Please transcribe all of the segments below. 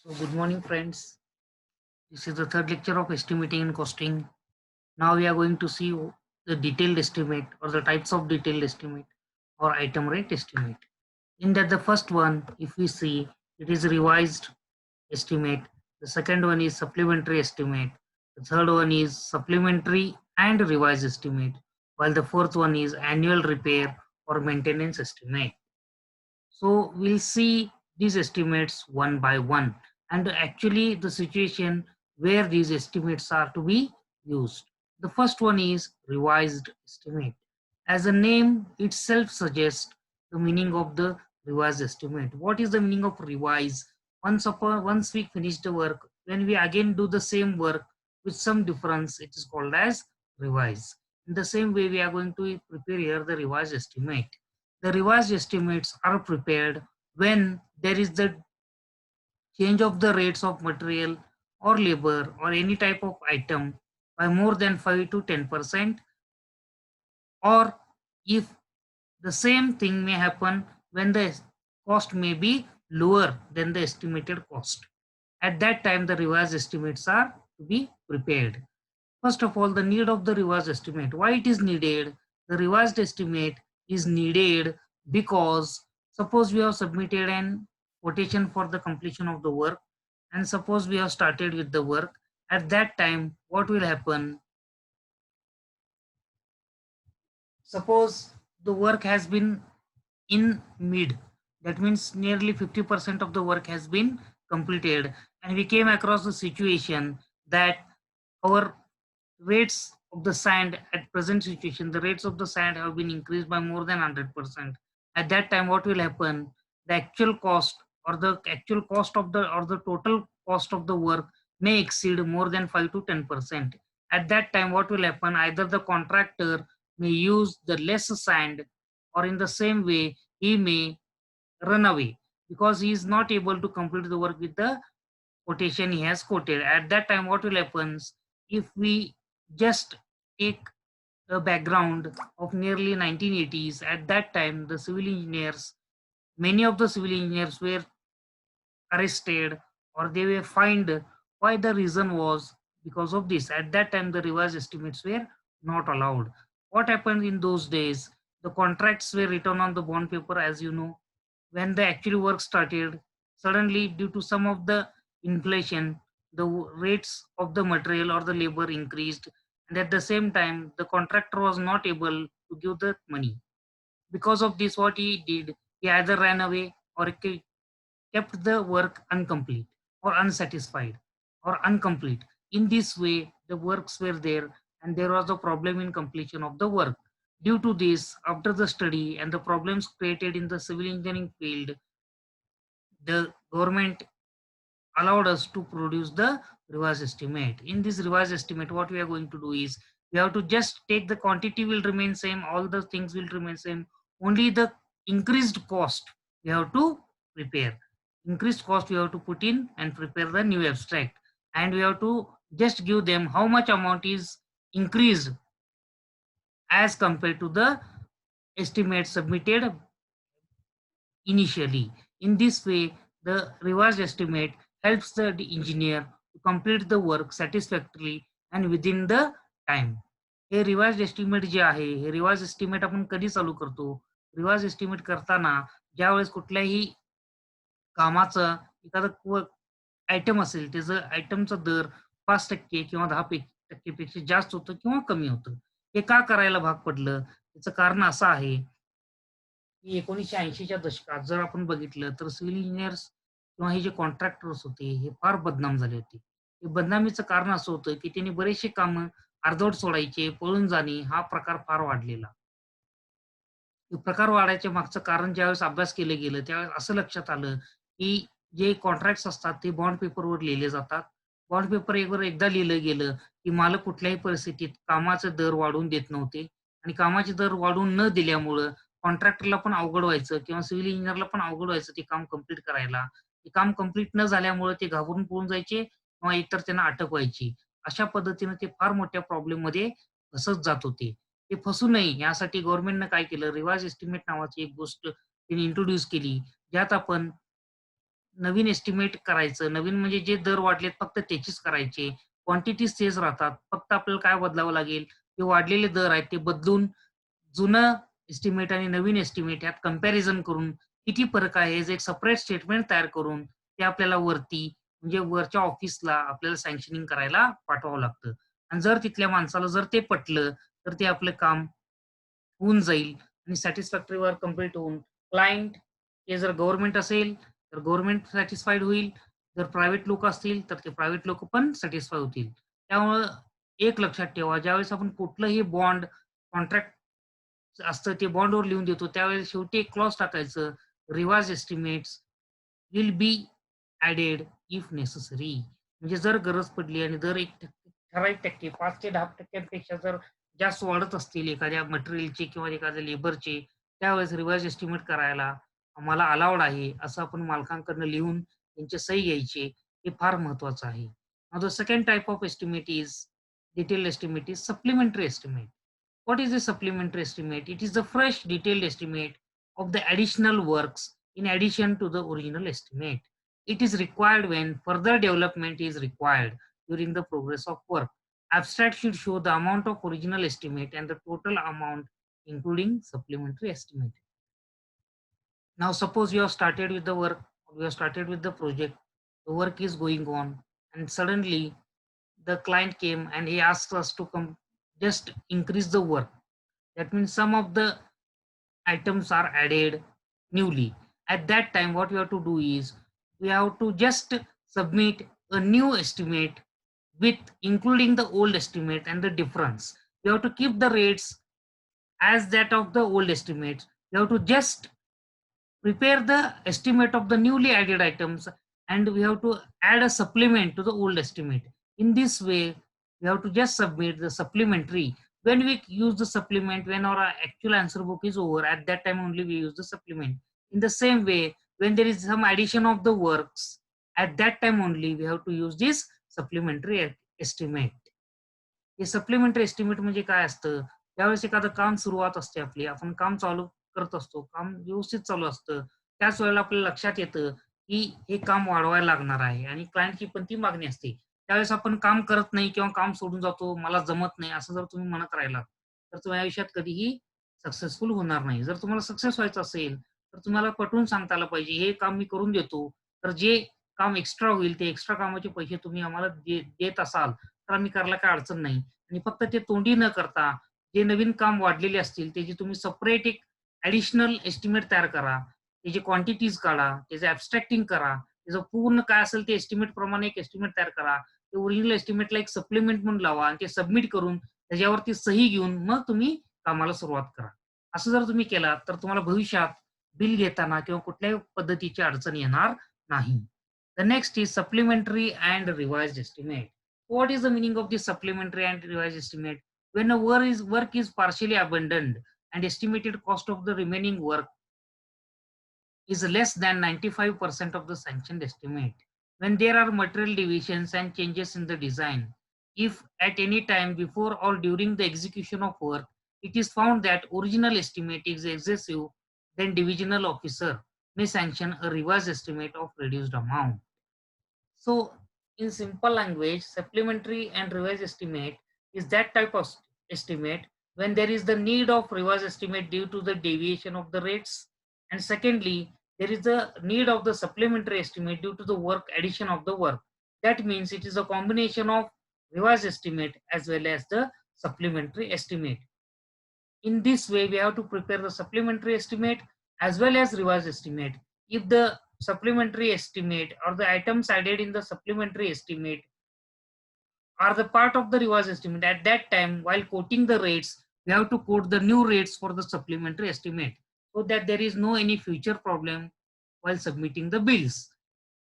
So good morning friends. This is the third lecture of estimating and costing. Now we are going to see the detailed estimate or the types of detailed estimate or item rate estimate. In that the first one, if we see, it is revised estimate. The second one is supplementary estimate. The third one is supplementary and revised estimate. While the fourth one is annual repair or maintenance estimate. So we'll see these estimates one by one and actually the situation where these estimates are to be used. The first one is revised estimate. As the name itself suggests the meaning of the revised estimate. What is the meaning of revise? Once we finish the work, when we again do the same work with some difference, it is called as revise. In the same way, we are going to prepare here the revised estimate. The revised estimates are prepared when there is the change of the rates of material or labor or any type of item by more than 5 to 10%, or if the same thing may happen when the cost may be lower than the estimated cost. At that time, the revised estimates are to be prepared. First of all, the need of the revised estimate. Why it is needed? The revised estimate is needed because suppose we have submitted an quotation for the completion of the work, and suppose we have started with the work. At that time, what will happen? Suppose the work has been in mid, that means nearly 50% of the work has been completed, and we came across the situation that our rates of the sand at present situation, the rates of the sand have been increased by more than 100%. At that time, what will happen? The actual cost or the actual cost of the or the total cost of the work may exceed more than 5 to 10%. At that time, what will happen? Either the contractor may use the less sand, or in the same way, he may run away because he is not able to complete the work with the quotation he has quoted. At that time, what will happen? If we just take a background of nearly 1980s, at that time, the civil engineers, many of the civil engineers were arrested or they were fined. Why? The reason was because of this. At that time, the revised estimates were not allowed. What happened in those days? The contracts were written on the bond paper, as you know. When the actual work started, suddenly, due to some of the inflation, the rates of the material or the labor increased, and at the same time, the contractor was not able to give the money. Because of this, what he did, he either ran away or kept the work incomplete or unsatisfied or incomplete. In this way, the works were there and there was a problem in completion of the work. Due to this, after the study and the problems created in the civil engineering field, the government allowed us to produce the revised estimate. In this revised estimate, what we are going to do is we have to just take the quantity will remain same, all the things will remain same, only the increased cost we have to prepare. Increased cost we have to put in and prepare the new abstract, and we have to just give them how much amount is increased as compared to the estimate submitted initially. In this way, the revised estimate helps the engineer to complete the work satisfactorily and within the time. हे revise estimate जे आहे, हे revise estimate आपण कधी चालू करतो? Revise estimate करताना ज्यावेळेस कुठल्याही कामाचं एखादं आयटम असेल, त्याचं आयटमचा दर 5% किंवा 10% पेक्षा जास्त होतं किंवा कमी होतं. हे का करायला भाग पडलं? त्याचं कारण असं आहे की 1980च्या दशकात जर आपण बघितलं तर सिव्हिल इंजिनिअर्स किंवा हे जे कॉन्ट्रॅक्टर्स होते हे फार बदनाम झाले होते. हे बदनामीचं कारण असं होतं की त्यांनी बरेचसे कामं अर्धवट सोडायचे, पळून जाणे हा प्रकार फार वाढलेला. हे प्रकार वाढायच्या मागचं कारण ज्यावेळेस अभ्यास केलं गेलं, त्यावेळेस असं लक्षात आलं, की जे कॉन्ट्रॅक्ट्स असतात ते बॉन्ड पेपरवर लिहिले जातात. बॉन्ड पेपरवर एकदा लिहिलं गेलं, की मालक कुठल्याही परिस्थितीत कामाचे दर वाढवून देत नव्हते आणि कामाचे दर वाढवून न दिल्यामुळं कॉन्ट्रॅक्टरला पण अवघड व्हायचं किंवा सिव्हिल इंजिनिअरला पण अवघड व्हायचं ते काम कंप्लीट करायला. ते काम कंप्लीट न झाल्यामुळं ते घाबरून पळून जायचे किंवा एकतर त्यांना अटक व्हायची. अशा पद्धतीनं ते फार मोठ्या प्रॉब्लेममध्ये फसत जात होते. ते फसू नये यासाठी गव्हर्नमेंटनं काय केलं, रिवाज एस्टिमेट नावाची एक गोष्ट त्यांनी इंट्रोड्यूस केली. ज्यात आपण नवीन एस्टिमेट करायचं. नवीन म्हणजे जे दर वाढलेत फक्त त्याचीच करायचे. क्वांटिटीज तेच राहतात. फक्त आपल्याला काय बदलावं लागेल, जे वाढलेले दर आहेत ते बदलून जुनं एस्टिमेट आणि नवीन एस्टिमेट यात कंपॅरिझन करून किती फरक आहे याचं एक सेपरेट स्टेटमेंट तयार करून ते आपल्याला वरती म्हणजे वरच्या ऑफिसला आपल्याला सँक्शनिंग करायला पाठवावं लागतं. आणि जर तिथल्या माणसाला जर ते पटलं, तर ते आपलं काम होऊन जाईल आणि सॅटिस्फॅक्टरी वर्क कंप्लीट होऊन क्लायंट हे जर गव्हर्नमेंट असेल, तर गव्हर्नमेंट सॅटिस्फाईड होईल. जर प्रायव्हेट लोकं असतील, तर ते प्रायव्हेट लोकं पण सॅटिस्फाय होतील. त्यामुळं एक लक्षात ठेवा, ज्यावेळेस आपण कुठलंही बॉन्ड, कॉन्ट्रॅक्ट असतं ते बॉन्डवर लिहून देतो, त्यावेळेस शेवटी एक क्लॉज टाकायचं, revise estimates will be added if necessary. म्हणजे जर गरज पडली आणि दर एक ठराविक टक्के 5 ते 10% जर जास्त वाढत असतील एखाद्या मटेरियलचे किंवा एखाद्या लेबरचे, त्यावेळेस रिवाइज एस्टिमेट करायला आम्हाला अलाउड आहे, असं आपण मालकांकडून लिहून त्यांची सही घ्यायची. हे फार महत्वाचं आहे. Now the second type of estimate is detailed estimate is supplementary estimate. What is a supplementary estimate? It is the fresh detailed estimate of the additional works in addition to the original estimate. It is required when further development is required during the progress of work. Abstract should show the amount of original estimate and the total amount including supplementary estimate. Now suppose you have started with the work, you have started with the project, the work is going on, and suddenly the client came and he asked us to come just increase the work. That means some of the items are added newly. At that time, what we have to do is we have to just submit a new estimate with including the old estimate and the difference. We have to keep the rates as that of the old estimates. We have to just prepare the estimate of the newly added items, and we have to add a supplement to the old estimate. In this way, we have to just submit the supplementary. When we use the supplement, when our actual answer book is over, at that time only we use the supplement. In the same way, when there is some addition of the works, at that time only we have to use this supplementary estimate. हे supplementary estimate म्हणजे काय असतं? ज्यावेळेस एखादं काम सुरुवात असते आपली, आपण काम चालू करत असतो, काम व्यवस्थित चालू असतं. त्याच वेळेला आपल्या लक्षात येतं, की हे काम वाढवायला लागणार आहे आणि क्लायंटची पण ती मागणी असते. त्यावेळेस आपण काम करत नाही किंवा काम सोडून जातो, मला जमत नाही असं जर तुम्ही म्हणत राहिलात, तर तुम्ही आयुष्यात कधीही सक्सेसफुल होणार नाही. जर तुम्हाला सक्सेस व्हायचं असेल, तर तुम्हाला पटवून सांगता आलं पाहिजे, हे काम मी करून देतो. तर जे काम एक्स्ट्रा होईल, ते एक्स्ट्रा कामाचे पैसे तुम्ही आम्हाला देत असाल, तर आम्ही करायला काही अडचण नाही. आणि फक्त ते तोंडी न करता जे नवीन काम वाढलेले असतील त्याची तुम्ही सेपरेट एक ॲडिशनल एस्टिमेट तयार करा. त्याची क्वांटिटीज काढा, त्याचं ॲब्स्ट्रॅक्टिंग करा. त्याचं पूर्ण काय असेल ते एस्टिमेट प्रमाणे एक एस्टिमेट तयार करा. ते ओरिजिनल एस्टिमेटला एक सप्लिमेंट म्हणून लावा आणि ते सबमिट करून त्याच्यावरती सही घेऊन मग तुम्ही कामाला सुरुवात करा. असं जर तुम्ही केलात तर तुम्हाला भविष्यात बिल घेताना किंवा कुठल्याही पद्धतीची अडचण येणार नाही. The next is supplementary and revised estimate. What is the meaning of this supplementary and revised estimate? When a work is partially abandoned and estimated cost of the remaining work is less than 95% of the sanctioned estimate. When there are material deviations and changes in the design, if at any time before or during the execution of work, it is found that original estimate is excessive, then divisional officer may sanction a revised estimate of reduced amount. So, in simple language, supplementary and revised estimate is that type of estimate when there is the need of revised estimate due to the deviation of the rates. And secondly, there is the need of the supplementary estimate due to the work addition of the work. That means it is a combination of revised estimate as well as the supplementary estimate. In this way, we have to prepare the supplementary estimate as well as revised estimate. If the supplementary estimate or the items added in the supplementary estimate are the part of the revised estimate, at that time, while quoting the rates, we have to quote the new rates for the supplementary estimate so that there is no any future problem while submitting the bills.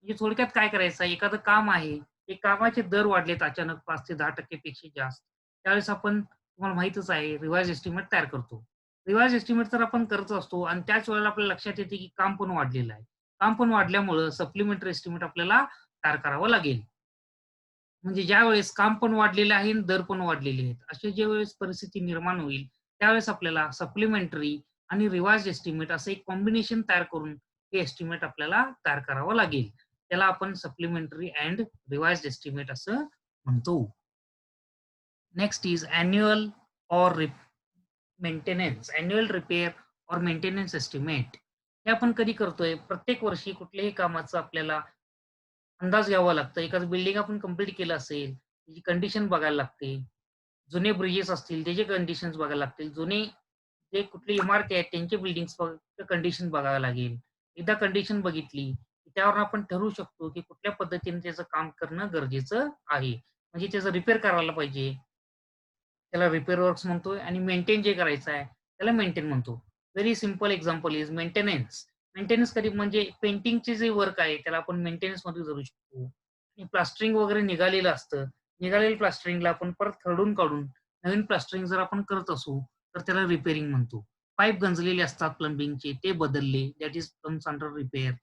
म्हणजे थोडक्यात काय करायचं आहे, एखादं काम आहे, ते कामाचे दर वाढलेत अचानक 5 ते 10% पेक्षा जास्त. त्यावेळेस आपण तुम्हाला माहीतच आहे रिवाइज एस्टिमेट तयार करतो. रिवाइज एस्टिमेट तर आपण करत असतो आणि त्याच वेळेला आपल्याला लक्षात येते की काम पण वाढलेलं आहे. काम पण वाढल्यामुळं सप्लिमेंटरी एस्टिमेट आपल्याला तयार करावं लागेल. म्हणजे ज्यावेळेस काम पण वाढलेलं आहे आणि दर पण वाढलेले आहेत. अशी ज्यावेळेस परिस्थिती निर्माण होईल, त्यावेळेस आपल्याला सप्लिमेंटरी आणि रिवाइज्ड एस्टिमेट असं एक कॉम्बिनेशन तयार करून हे एस्टिमेट आपल्याला तयार करावं लागेल. त्याला आपण सप्लिमेंटरी अँड रिवाइज्ड एस्टिमेट असं म्हणतो. Next is annual or maintenance, annual repair or maintenance estimate. हे आपण कधी करतोय? प्रत्येक वर्षी कुठल्याही कामाचं आपल्याला अंदाज घ्यावा लागतं. एखादं बिल्डिंग आपण कंप्लीट केलं असेल, त्याची कंडिशन बघायला लागते. जुने ब्रिजेस असतील त्याचे कंडिशन्स बघायला लागतील. जुने जे कुठली इमारती आहेत त्यांचे बिल्डिंग्स कंडिशन बघावं लागेल. एकदा कंडिशन बघितली, की त्यावरून आपण ठरवू शकतो, की कुठल्या पद्धतीने त्याचं काम करणं गरजेचं आहे. म्हणजे त्याचं रिपेअर करायला पाहिजे. त्याला रिपेअर वर्क्स म्हणतोय आणि मेंटेन जे करायचं आहे, त्याला मेंटेन म्हणतो. Very simple example is maintenance. Maintenance कधी म्हणजे पेंटिंगचे जे वर्क आहे, त्याला आपण मेंटेनन्समध्ये धरू शकतो. आणि प्लास्टरिंग वगैरे निघालेलं असतं. निघालेल्या प्लास्टरिंगला आपण परत खरडून काढून नवीन प्लास्टरिंग जर आपण करत असू, तर त्याला रिपेअरिंग म्हणतो. पाईप गंजलेले असतात प्लंबिंगचे, ते बदलले, that is comes under repair.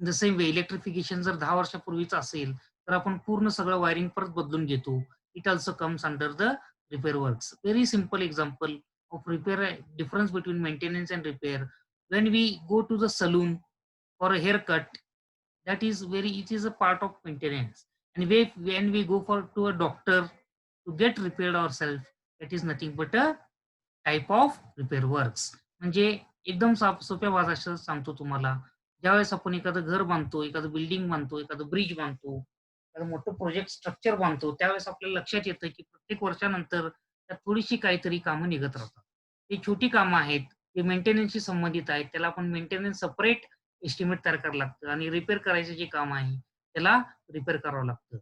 The same way electrification जर 10 वर्षापूर्वीचं असेल, तर आपण पूर्ण सगळं वायरिंग परत बदलून घेतो. It also comes under the repair works. Very simple example of repair, difference between maintenance and repair. When we go to the saloon for a haircut, that is very, it is a part of maintenance. And when we go for to a doctor to get repaired ourselves, that is nothing but a type of repair works. म्हणजे एकदम सोप्या भाषेत सांगतो तुम्हाला. ज्यावेळेस आपण एखादं घर बांधतो, एखादं बिल्डिंग बांधतो, एखादं ब्रिज बांधतो, एखादं मोठं प्रोजेक्ट स्ट्रक्चर बांधतो, त्यावेळेस आपल्याला लक्षात येतं, की प्रत्येक वर्षानंतर त्यात थोडीशी काहीतरी कामं निघत राहतात. ती छोटी कामं आहेत, ते मेंटेनन्सशी संबंधित आहेत. त्याला आपण मेंटेनन्स सेपरेट एस्टिमेट तयार करावं लागतं आणि रिपेअर करायचं जे काम आहे, त्याला रिपेअर करावं लागतं.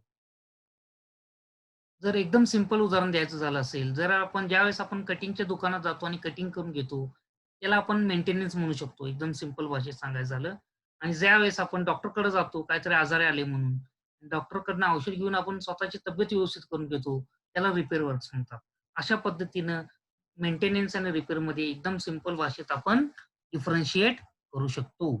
जर एकदम सिंपल उदाहरण द्यायचं झालं असेल, जर आपण ज्यावेळेस आपण कटिंगच्या दुकानात जातो आणि कटिंग करून घेतो, त्याला आपण मेंटेनन्स म्हणू शकतो, एकदम सिंपल भाषेत सांगायचं झालं. आणि ज्यावेळेस आपण डॉक्टरकडे जातो, काहीतरी आजारी आले म्हणून, डॉक्टरकडनं औषध घेऊन आपण स्वतःची तब्येत व्यवस्थित करून घेतो, त्याला रिपेअर वर्क्स म्हणतात. अशा पद्धतीनं मेंटेनन्स आणि रिपेअरमध्ये एकदम सिंपल भाषेत आपण डिफरन्शिएट करू शकतो.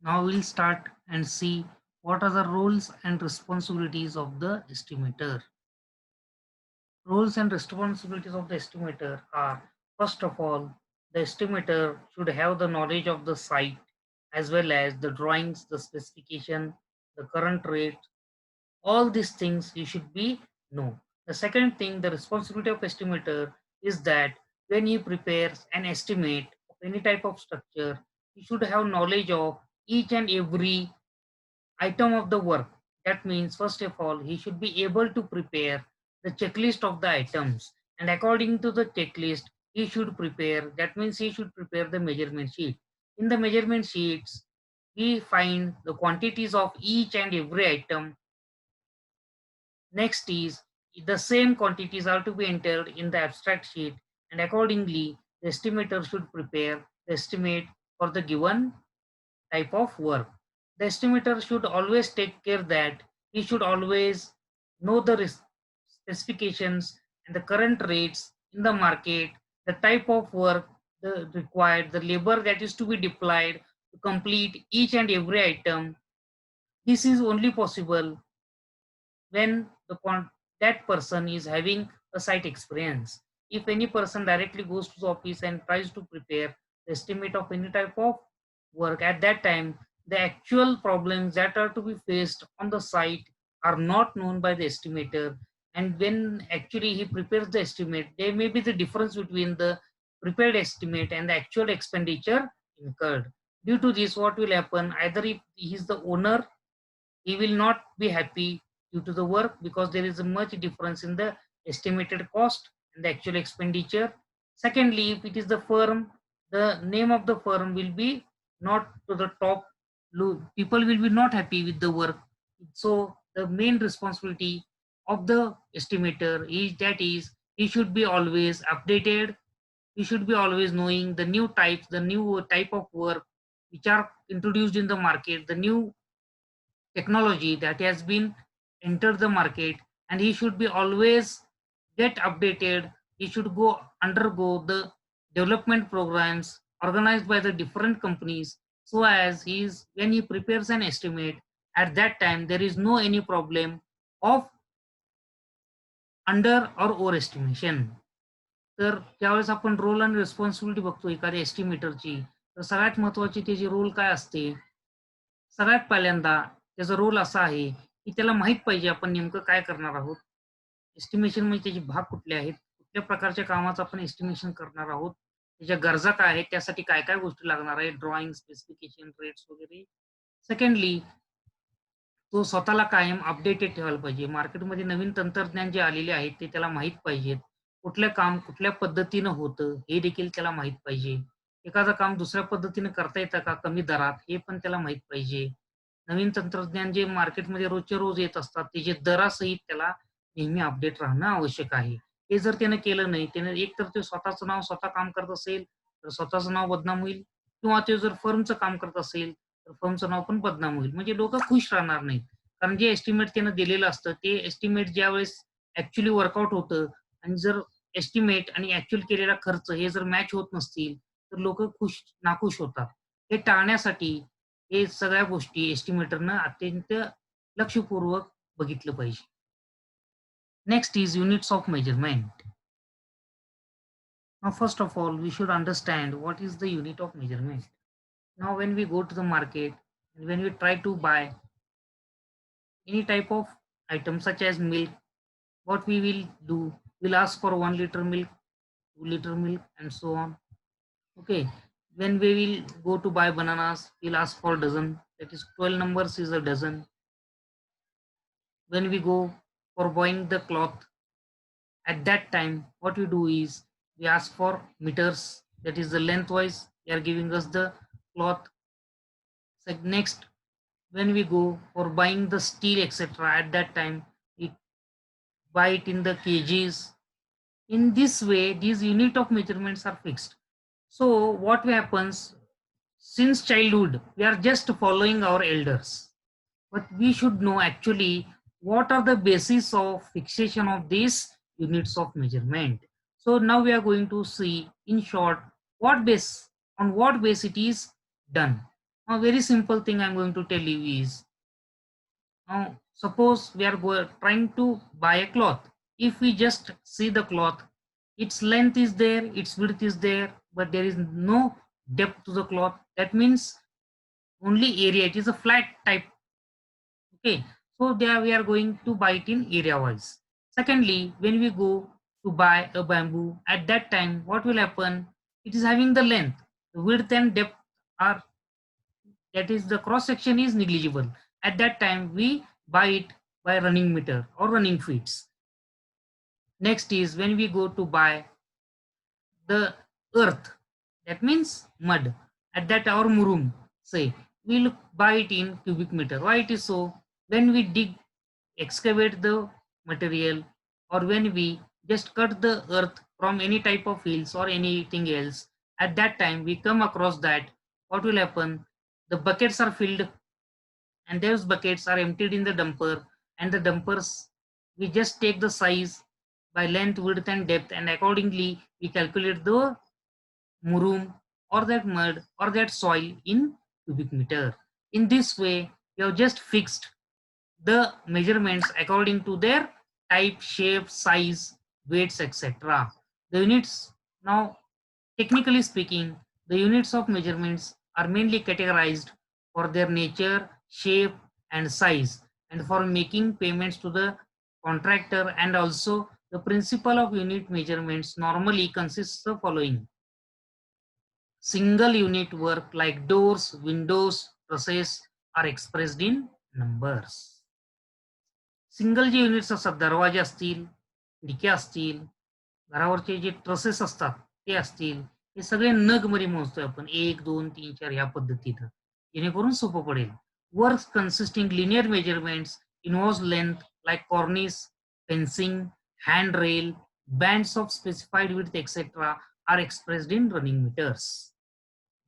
Now we'll start and see what are the roles and responsibilities of the estimator. Roles and responsibilities of the estimator are, first of all, the estimator should have the knowledge of the site as well as the drawings, the specification, the current rate, all these things you should be know. The second thing, the responsibility of estimator is that when he prepares an estimate of any type of structure, he should have knowledge of each and every item of the work. That means, first of all, he should be able to prepare the checklist of the items. And according to the checklist, he should prepare, that means he should prepare the measurement sheet. In the measurement sheets, we find the quantities of each and every item. Next is the same quantities are to be entered in the abstract sheet, and accordingly, the estimator should prepare the estimate for the given type of work. The estimator should always take care that he should always know the specifications and the current rates in the market, the type of work the required, the labor that is to be deployed to complete each and every item. This is only possible when that person is having a site experience. If any person directly goes to the office and tries to prepare the estimate of any type of work, at that time the actual problems that are to be faced on the site are not known by the estimator. And when actually he prepares the estimate, there may be the difference between the prepared estimate and the actual expenditure incurred. Due to this, what will happen? Either if he is the owner, he will not be happy due to the work because there is a much difference in the estimated cost and the actual expenditure. Secondly, if it is the firm, the name of the firm will be not to the top. People will be not happy with the work. So the main responsibility of the estimator is that is he should be always updated. He should be always knowing the new types, the new type of work which are introduced in the market, the new technology that has been entered the market, and he should be always get updated. He should go undergo the development programs organized by the different companies, so as he is when he prepares an estimate, at that time there is no any problem of under और over estimation. तर त्यावेळेस आपण role आणि responsibility बघतो एखाद्या एस्टिमेटरची, तर सगळ्यात महत्वाची त्याची रोल काय असते. सगळ्यात पहिल्यांदा त्याचा रोल असा आहे की त्याला माहित पाहिजे आपण नेमकं काय करणार आहोत. एस्टिमेशन म्हणजे त्याचे भाग कुठले आहेत, कुठल्या प्रकारच्या कामाचं आपण एस्टिमेशन करणार आहोत, त्याच्या गरजा काय आहेत, त्यासाठी काय काय गोष्टी लागणार आहेत, ड्रॉइंग, स्पेसिफिकेशन, रेट्स वगैरे. सेकंडली तो स्वतःला कायम अपडेटेड ठेवायला पाहिजे. मार्केटमध्ये नवीन तंत्रज्ञान जे आलेले आहेत ते त्याला माहीत पाहिजेत. कुठलं काम कुठल्या पद्धतीनं होतं हे देखील त्याला माहीत पाहिजे. एखादं काम दुसऱ्या पद्धतीने करता येतं का कमी दरात हे पण त्याला माहीत पाहिजे. नवीन तंत्रज्ञान जे मार्केटमध्ये रोजच्या रोज येत असतात त्याचे दरासहित त्याला नेहमी अपडेट राहणं आवश्यक आहे. हे जर त्यानं केलं नाही, त्यानं एकतर ते स्वतःचं नाव स्वतः काम करत असेल तर स्वतःचं नाव बदनाम होईल, किंवा ते जर फर्मचं काम करत असेल तर फर्मचं नाव पण बदनाम होईल. म्हणजे लोकं खुश राहणार नाहीत. कारण जे एस्टिमेट त्यानं दिलेलं असतं ते एस्टिमेट ज्यावेळेस ऍक्च्युअली वर्कआउट होतं, आणि जर एस्टिमेट आणि ऍक्च्युअल केलेला खर्च हे जर मॅच होत नसतील तर लोक नाखुश होतात. हे टाळण्यासाठी हे सगळ्या गोष्टी एस्टिमेटरनं अत्यंत लक्षपूर्वक बघितलं पाहिजे. Next is units of measurement. Now, first of all, we should understand what is the unit of measurement. Now, when we go to the market and when we try to buy any type of item such as milk, what we will do, we'll ask for 1 liter milk, 2 liter milk, and so on. Okay. When we will go to buy bananas, we'll ask for dozen, that is 12 numbers is a dozen. When we go for buying the cloth, at that time what we do is we ask for meters, that is the lengthwise they are giving us the cloth. So next, when we go for buying the steel etc., at that time we buy it in the kgs. In this way these unit of measurements are fixed. So what happens, since childhood we are just following our elders, but we should know actually what are the basis of fixation of these units of measurement. So now we are going to see in short what base, on what base it is done. A very simple thing I'm going to tell you is, now suppose we are trying to buy a cloth. If we just see the cloth, its length is there, its width is there, but there is no depth to the cloth. That means only area, it is a flat type. Okay, so there we are going to buy it in area wise. Secondly, when we go to buy a bamboo, at that time what will happen, it is having the length, the width and depth are, that is the cross section is negligible. At that time we buy it by running meter or running feet. Next is when we go to buy the earth, that means mud, at that our murum say, we'll buy it in cubic meter. Why it is so? When we dig, excavate the material, or when we just cut the earth from any type of hills or anything else, at that time we come across that, what will happen, the buckets are filled and those buckets are emptied in the dumper, and the dumpers, we just take the size by length, width and depth, and accordingly we calculate the murum or that mud or that soil in cubic meter. In this way we have just fixed the measurements according to their type, shape, size, weights, etc. The units, now technically speaking, the units of measurements are mainly categorized for their nature, shape, and size, and for making payments to the contractor. And also the principle of unit measurements normally consists of following: single unit work like doors, windows, trusses are expressed in numbers. Single जे units असतात, दरवाजे असतील, खिडक्या असतील, घरावरचे जे trusses असतात ते असतील, हे सगळे नग मध्ये मोजतोय आपण, 1 2 3 4 ह्या पद्धतीनं, जेणेकरून सोपं पडेल. Works consisting linear measurements involves length like cornice, fencing, hand rail, bands of specified width etcetera are expressed in running metres.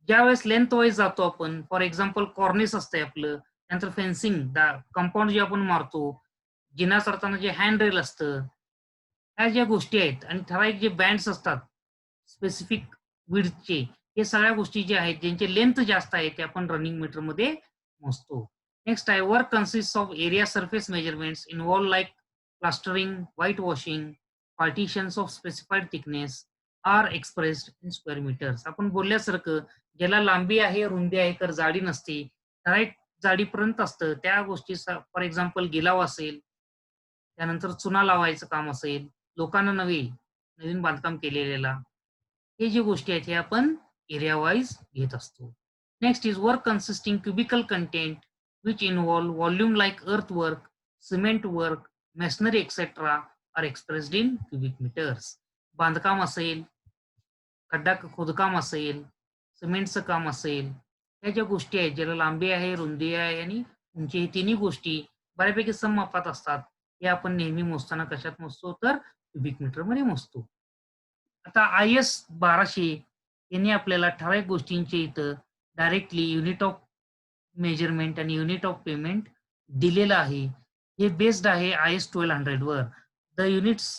ज्यावेळेस लेंथ वाईज जातो आपण, फॉर एक्झाम्पल कॉर्निस असतंय आपलं, त्यानंतर फेन्सिंग, कंपाऊंड जे आपण मारतो, जिना चढताना जे हँडरेल असतं, ह्या ज्या गोष्टी आहेत आणि ठराविक जे बँड्स असतात स्पेसिफिक विड्थचे, हे सगळ्या गोष्टी ज्या आहेत ज्यांची लेंथ जास्त आहे ते आपण रनिंग मीटरमध्ये मोजतो. नेक्स्ट आहे work consist of area surface measurements involve like plastering, white washing, partitions of specified thickness are expressed in square metres. आपण बोलल्यासारखं ज्याला लांबी आहे, रुंदी आहे, तर जाडी नसते. ठराविक जाडीपर्यंत असतं. त्या गोष्टी फॉर एक्झाम्पल गिलाव असेल, त्यानंतर चुना लावायचं काम असेल, लोकांना नवीन बांधकाम केलेल्याला. हे जे गोष्टी आहेत हे आपण एरिया वाईज घेत असतो. Next is work consisting cubical content which involve volume like earth work, cement work, masonry etcetera are expressed in cubic metres. बांधकाम असेल, खड्डा खोदकाम असेल, सिमेंटचं काम असेल, ह्या ज्या गोष्टी आहेत ज्याला लांबी आहे, रुंदी आहे आणि उंची, हे तिन्ही गोष्टी बऱ्यापैकी सममापात असतात. हे आपण नेहमी मोजताना कशात मोजतो तर क्युबिक मीटरमध्ये मोजतो. आता IS 1200 यांनी आपल्याला ठराविक गोष्टींचे इथं डायरेक्टली युनिट ऑफ मेजरमेंट आणि युनिट ऑफ पेमेंट दिलेलं आहे. हे बेस्ड आहे IS 1200 वर. The units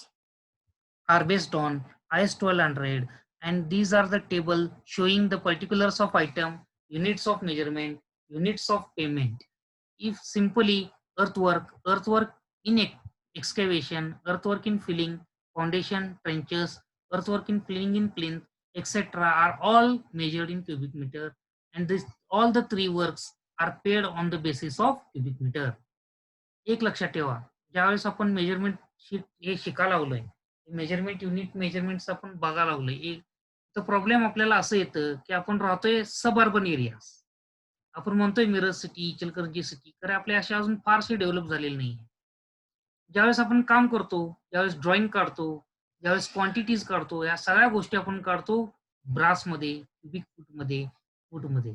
are based on IS 1200 and these are the table showing the particulars of item, units of measurement, units of payment. If simply earthwork in excavation, earthwork in filling, foundation, trenches, earthwork in filling in plinth, etc. are all measured in cubic meter, and all the three works are paid on the basis of cubic meter. एक लक्षात ठेवा, ज्यावेळेस आपण measurement sheet हे शिकायला लावलंय, measurement unit measurements आपण बघायला लावलंय, एक तर प्रॉब्लेम आपल्याला असं येतं की आपण राहतोय सब अर्बन एरियाज. आपण म्हणतोय मिरज सिटी, इचलकरंजी सिटी, तर आपल्या अशा अजून फारसे डेव्हलप झालेले नाही. ज्यावेळेस आपण काम करतो, ज्यावेळेस ड्रॉइंग काढतो, ज्यावेळेस क्वांटिटीज काढतो, या सगळ्या गोष्टी आपण काढतो ब्रासमध्ये, क्युबिक फूटमध्ये, फूटमध्ये,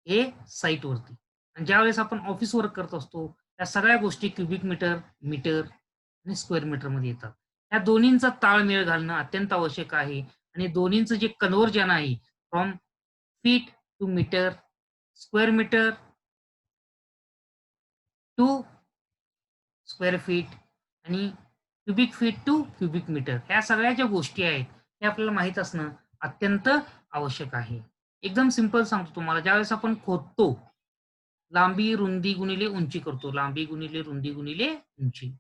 हे साईटवरती. आणि ज्यावेळेस आपण ऑफिस वर्क करत असतो, त्या सगळ्या गोष्टी क्युबिक मीटर, मीटर आणि स्क्वेअर मीटरमध्ये येतात. या दोन्हींचा ताळमेळ घालणं अत्यंत आवश्यक आहे आणि दोन्हींचं जे कन्व्हर्जन आहे from feet to metre, square metre to square feet आणि cubic feet to cubic metre, ह्या सगळ्या ज्या गोष्टी आहेत हे आपल्याला माहित असणं अत्यंत आवश्यक आहे. एकदम सिंपल सांगतो तुम्हाला, ज्यावेळेस आपण खोदतो, लांबी रुंदी गुणिले उंची करतो, लांबी गुणिले रुंदी गुणिले उंची,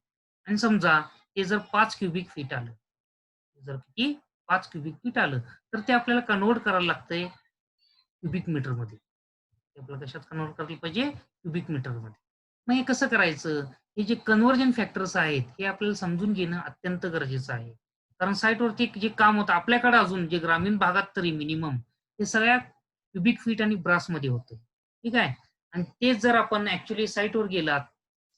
आणि समजा ते जर 5 क्युबिक फीट आलं, जर किती 5 क्युबिक फीट आलं, तर ते आपल्याला कन्व्हर्ट करायला लागतंय क्युबिक मीटरमध्ये. आपल्याला कशात कन्व्हर्ट करायला पाहिजे, क्युबिक मीटरमध्ये. मग हे कसं करायचं, हे जे कन्व्हर्जन फॅक्टर्स आहेत हे आपल्याला समजून घेणं अत्यंत गरजेचं आहे. कारण साईटवरती जे काम होतं आपल्याकडे, अजून जे ग्रामीण भागात तरी मिनिमम, ते सगळ्या क्युबिक फीट आणि ब्रासमध्ये होतं. ठीक आहे. आणि तेच जर आपण ऍक्च्युली साईटवर गेलात,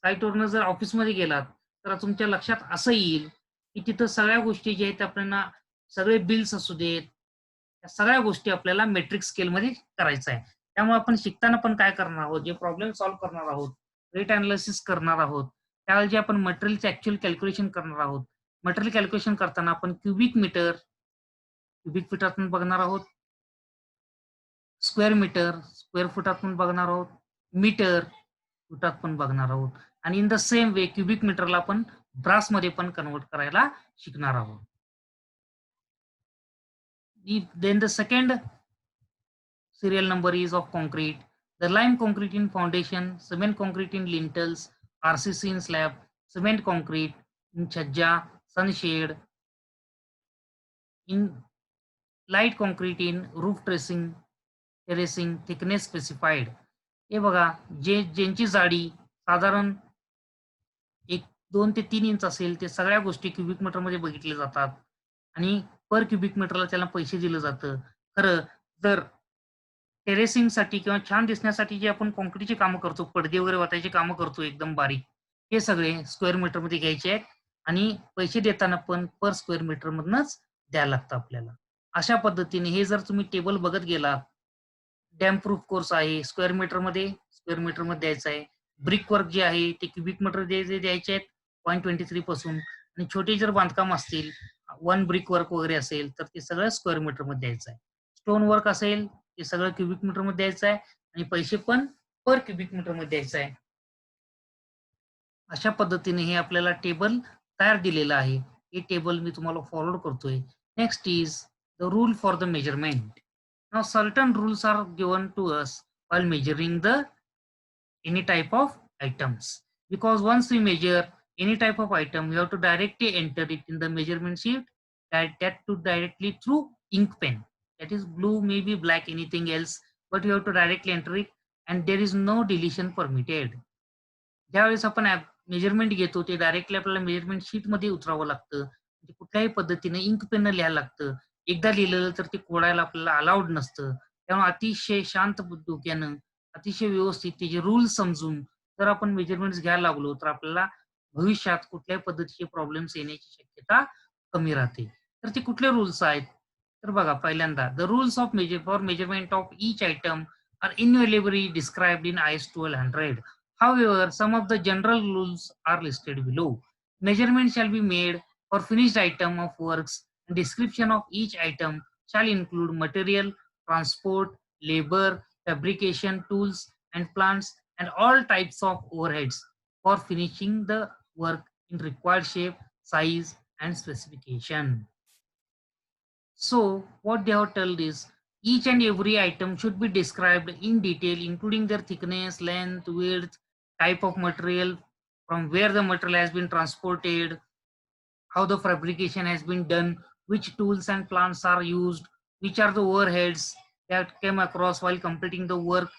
साईटवरनं जर ऑफिसमध्ये गेलात, तर तुमच्या लक्षात असं येईल की तिथं सगळ्या गोष्टी ज्या आहेत आपल्याला, सगळे बिल्स असू देत, त्या सगळ्या गोष्टी आपल्याला मेट्रिक स्केलमध्ये करायचं आहे. त्यामुळे आपण शिकताना पण काय करणार आहोत, जे प्रॉब्लेम सॉल्व्ह करणार आहोत, रेट अनालिसिस करणार आहोत, त्यावेळी जे आपण मटेरियलचे ऍक्च्युअल कॅल्क्युलेशन करणार आहोत, मटेरियल कॅल्क्युलेशन करताना आपण क्युबिक मीटर, क्युबिक फीटातून बघणार आहोत, स्क्वेअर मीटर, स्क्वेअर फुटातून बघणार आहोत, मीटर, फुटात पण बघणार आहोत, आणि in the same way cubic मीटरला आपण ब्रासमध्ये पण कन्वर्ट करायला शिकणार आहोत. Then the second serial number is of concrete. The lime concrete in foundation, cement concrete in lintels, RCC in slab, cement concrete in chhajja, sunshade, in light concrete in roof tracing, terracing, thickness specified. हे बघा, ज्यांची जाडी साधारण 2 ते 3 inch असेल, ते सगळ्या गोष्टी क्युबिक मीटरमध्ये बघितल्या जातात आणि पर क्युबिक मीटरला त्याला पैसे दिलं जातं. खरं जर टेरेसिंगसाठी किंवा छान दिसण्यासाठी जे आपण काँक्रीटची कामं करतो, पडदे वगैरे वाटायची कामं करतो एकदम बारीक, हे सगळे स्क्वेअर मीटरमध्ये घ्यायचे आहेत आणि पैसे देताना पण पर स्क्वेअर मीटरमधनंच द्यायला लागतं आपल्याला. अशा पद्धतीने हे जर तुम्ही टेबल बघत गेला, डॅम प्रूफ कोर्स आहे, स्क्वेअर मीटरमध्ये द्यायचा आहे. ब्रिक वर्क जे आहे ते क्युबिक मीटर द्यायचे आहेत 0.23 पासून, आणि छोटे जर बांधकाम असतील, 1 ब्रिक वर्क वगैरे असेल, तर ते सगळं स्क्वेअर मीटरमध्ये द्यायचं आहे. स्टोन वर्क असेल ते सगळं क्युबिक मीटरमध्ये द्यायचं आहे आणि पैसे पण पर क्युबिक मीटरमध्ये द्यायचं आहे. अशा पद्धतीने हे आपल्याला टेबल तयार दिलेलं आहे. हे टेबल मी तुम्हाला फॉरवर्ड करतोय. Next is the rule for the measurement. Now certain rules are given to us while measuring the any type of items, because once we measure any type of item, we have to directly enter it in the measurement sheet, that to directly through ink pen, that is blue, maybe black, anything else, but you have to directly enter it, and there is no deletion permitted. ज्यावेळेस आपण measurement घेतो ते directly आपल्याला measurement sheet मध्ये उतरावं लागतं. म्हणजे कुठल्याही पद्धतीने इंक पेन लिहायला लागतं. एकदा लिहिलेलं तर ते खोडायला आपल्याला अलाउड नसतं. त्यामुळे अतिशय शांत डोक्यानं, अतिशय व्यवस्थित त्याचे रूल्स समजून जर आपण मेजरमेंट्स घ्यायला लागलो तर आपल्याला भविष्यात कुठल्याही पद्धतीचे प्रॉब्लेम्स येण्याची शक्यता कमी राहते. तर ते कुठले रूल्स आहेत? तर बघा, पहिल्यांदा the rules of measurement of each item are invariably described in IS 1200. However, some of the general rules are listed below. Measurement shall be made for finished item of works, and description of each item shall include material, transport, labor, fabrication tools and plants, and all types of overheads for finishing the work in required shape, size, and specification. So, what they have told is each and every item should be described in detail, including their thickness, length, width, type of material, from where the material has been transported, how the fabrication has been done, which tools and plants are used, which are the overheads that came across while completing the work,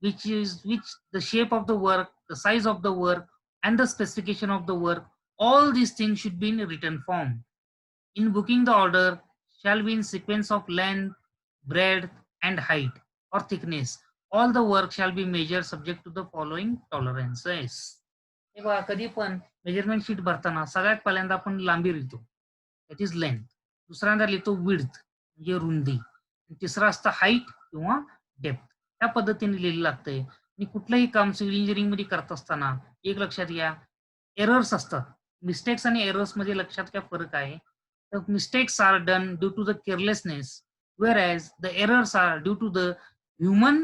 which the shape of the work, the size of the work, and the specification of the work. All these things should be in written form. In booking, the order shall be in sequence of length, breadth, and height or thickness. All the work shall be measured subject to the following tolerances. हे बघा, कधी पण measurement sheet भरताना सगळ्यात पहिल्यांदा आपण लांबी लिहितो, दॅट इज लेंथ. दुसऱ्यांदा लिहितो विड्थ म्हणजे रुंदी. तिसरा असतं हाईट किंवा डेप्थ. त्या पद्धतीने लिहिलं लागतंय. आणि कुठलंही काम सिव्हिल इंजिनिअरिंग मध्ये करत असताना एक लक्षात घ्या, एरर्स असतात. मिस्टेक्स आणि एरर्स मध्ये लक्षात काय फरक आहे? The mistakes are done due to the carelessness, whereas the errors are due to the human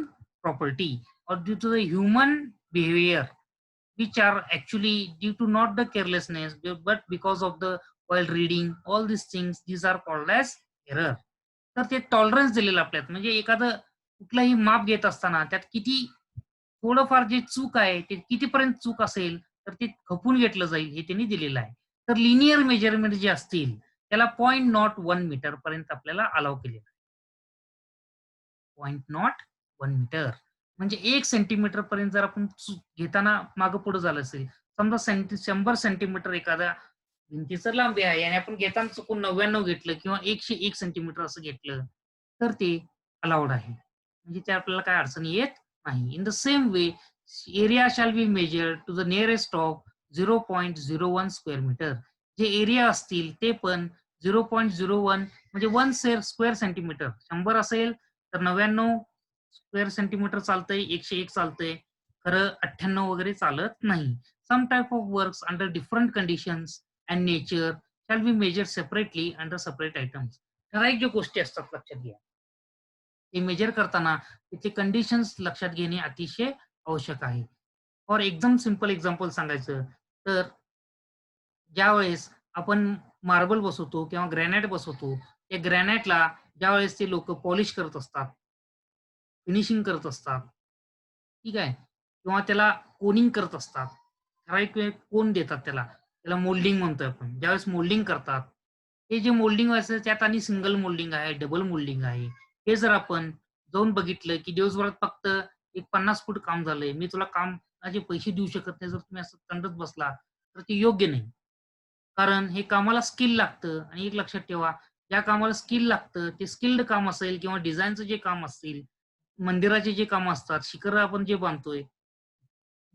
property or due to the human behavior, which are actually due to not the carelessness, but because of the while reading all these things, these are called as error. तर ते tolerance दिलेलं आपल्यात, म्हणजे एखादं कुठलंही माप घेत असताना त्यात किती थोडंफार जे चूक आहे ते कितीपर्यंत चूक असेल तर ते खपून घेतलं जाईल हे त्यांनी दिलेलं आहे. तर लिनियर मेजरमेंट जे असतील त्याला 0.01 मीटर पर्यंत आपल्याला अलाव केलेलं आहे. 0.01 मीटर म्हणजे 1 सेंटीमीटर पर्यंत जर आपण घेताना मागं पुढे झालं असेल, समजा 100 सेंटीमीटर एखाद्या भिंतीचं लांबी आहे आणि आपण घेताना चुकून 99 घेतलं किंवा 101 सेंटीमीटर असं घेतलं तर ते अलाउड आहे. म्हणजे ते आपल्याला काय अडचणी येत नाही. In the same way, area shall be measured to the nearest of 0.01 square metre. जे एरिया असतील ते पण 0.01 म्हणजे 1 स्क्वेअर सेंटीमीटर. 100 असेल तर 99 स्क्वेअर सेंटीमीटर चालतंय, 101 चालतंय. खरं 98 वगैरे चालत नाही. Some type of works under different conditions and nature shall be measure separately under separate items. ठराविक ज्या गोष्टी असतात लक्षात घ्या. ते मेजर करताना तिथे कंडिशन्स लक्षात घेणे अतिशय आवश्यक आहे. फॉर एकदम सिंपल एक्झाम्पल सांगायचं तर ज्यावेळेस आपण मार्बल बसवतो किंवा ग्रॅनाइट बसवतो, त्या ग्रॅनाइटला ज्यावेळेस ते लोकं पॉलिश करत असतात, फिनिशिंग करत असतात, ठीक आहे? किंवा त्याला कोनिंग करत असतात. ठराविक वेळ कोन देतात त्याला. त्याला मोल्डिंग म्हणतोय आपण. ज्यावेळेस मोल्डिंग करतात, हे जे मोल्डिंग असतं त्यात आणि सिंगल मोल्डिंग आहे, डबल मोल्डिंग आहे. हे जर आपण जाऊन बघितलं, की दिवसभरात फक्त एक 50 फूट काम झालंय, मी तुला कामाचे पैसे देऊ शकत नाही, जर तुम्ही असं तंटत बसला, तर ते योग्य नाही. कारण हे कामाला स्किल लागतं आणि एक लक्षात ठेवा, ज्या कामाला स्किल लागतं, ते स्किल्ड काम असेल किंवा डिझाइनचं जे काम असतील, मंदिराचे जे कामं असतात, शिखरं आपण जे बांधतोय,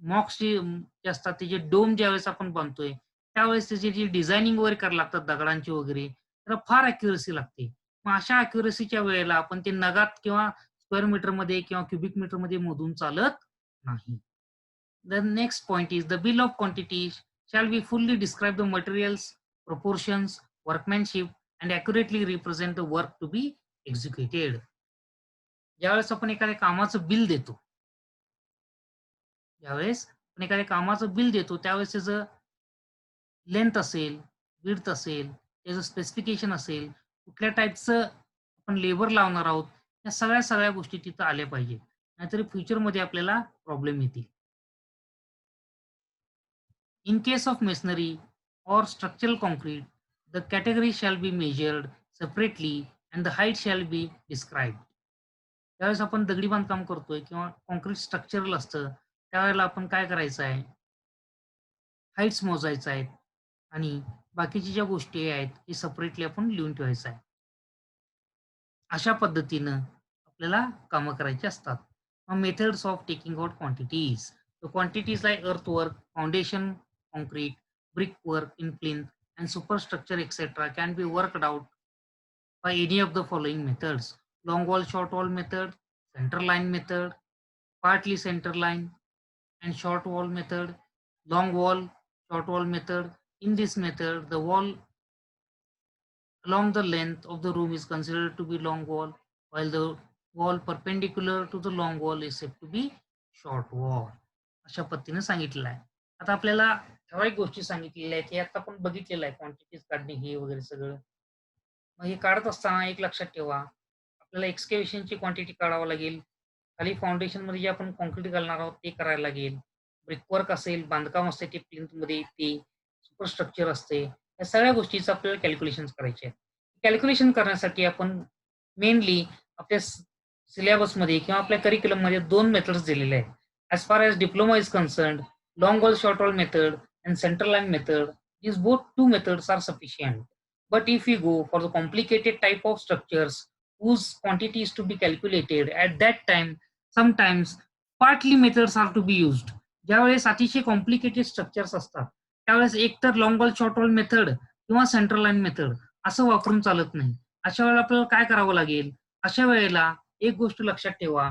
मॉक्स जे असतात, ते जे डोम ज्यावेळेस आपण बांधतोय, त्यावेळेस त्याची जी डिझायनिंग वगैरे करायला लागतात दगडांची वगैरे, त्याला फार अॅक्युरसी लागते. मग अशा अॅक्युरसीच्या वेळेला आपण ते नगात किंवा स्क्वेअर मीटरमध्ये किंवा क्युबिक मीटरमध्ये मोजून चालत नाही. The next point is the bill of quantities shall be fully describe the materials, proportions, workmanship, and accurately represent the work to be executed. ज्यावेळेस आपण एखाद्या कामाचं बिल देतो, ज्यावेळेस पण एखाद्या कामाचं बिल देतो त्यावेळेस त्याचं लेंथ असेल, विड्थ असेल, त्याचं स्पेसिफिकेशन असेल, कुठल्या टाईपचं आपण लेबर लावणार आहोत, या सगळ्या गोष्टी तिथं आल्या पाहिजेत. नाहीतर फ्युचरमध्ये आपल्याला प्रॉब्लेम येतील. In case of masonry or structural concrete, the category shall be measured separately and the height shall be described. त्यावेळेस आपण दगडी बांधकाम करतोय किंवा कॉन्क्रीट स्ट्रक्चरल असतं, त्यावेळेला आपण काय करायचं आहे, हाईट्स मोजायचा आहेत आणि बाकीच्या ज्या गोष्टी आहेत, हे सेपरेटली आपण लिहून ठेवायचं आहे. अशा पद्धतीनं आपल्याला कामं करायची असतात. Methods of taking out quantities. The quantities like earthwork, foundation, concrete, brickwork in plinth, and superstructure, etc., can be worked out by any of the following methods: long wall, short wall method, center line method, partly center line, and short wall method, long wall, short wall method. In this method, the wall along the length of the room is considered to be long wall, while the wall perpendicular to the long wall is said to be short wall. अशा पद्धतीने सांगितलेलं आहे. आता आपल्याला ठराविक गोष्टी सांगितलेल्या आहेत, हे आता आपण बघितलेलं आहे, क्वांटिटीज काढणे हे वगैरे सगळं. मग हे काढत असताना एक लक्षात ठेवा, आपल्याला एक्सकेव्हेशनची क्वांटिटी काढावं लागेल. खाली फाउंडेशनमध्ये जे आपण काँक्रीट घालणार आहोत ते करायला लागेल. ब्रिकवर्क असेल, बांधकाम असते ते प्लिंथमध्ये ते, सुपरस्ट्रक्चर असते. या सगळ्या गोष्टीचं आपल्याला कॅल्क्युलेशन्स करायचे आहेत. कॅल्क्युलेशन करण्यासाठी आपण मेनली आपल्या सिलेबसमध्ये किंवा आपल्या करिक्युलममध्ये 2 मेथड्स दिलेले आहेत. As far as diploma is concerned, long wall short wall method and center line method, these both two methods are sufficient. But if we go for the complicated type of structures whose quantity is to be calculated, at that time sometimes partly methods are to be used. ज्यावेळेस अतिशय complicated structures असतात त्यावेळेस एकतर long wall short wall method किंवा central line method असं वापरून चालत नाही. अशा वेळेला आपल्याला काय करावं लागेल, अशा वेळेला एक गोष्ट लक्षात ठेवा,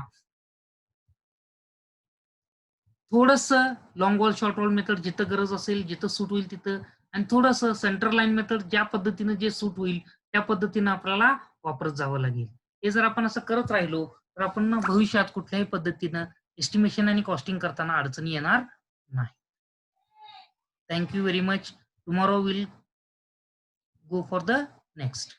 थोडंसं long wall, short wall method जिथं गरज असेल, जिथं सूट होईल तिथं, आणि थोडंसं सेंटर लाईन मेथड ज्या पद्धतीनं जे सूट होईल त्या पद्धतीनं आपल्याला वापरत जावं लागेल. हे जर आपण असं करत राहिलो तर आपण ना भविष्यात कुठल्याही पद्धतीनं एस्टिमेशन आणि कॉस्टिंग करताना अडचणी येणार नाही. Thank you very much. Tomorrow will go for the next.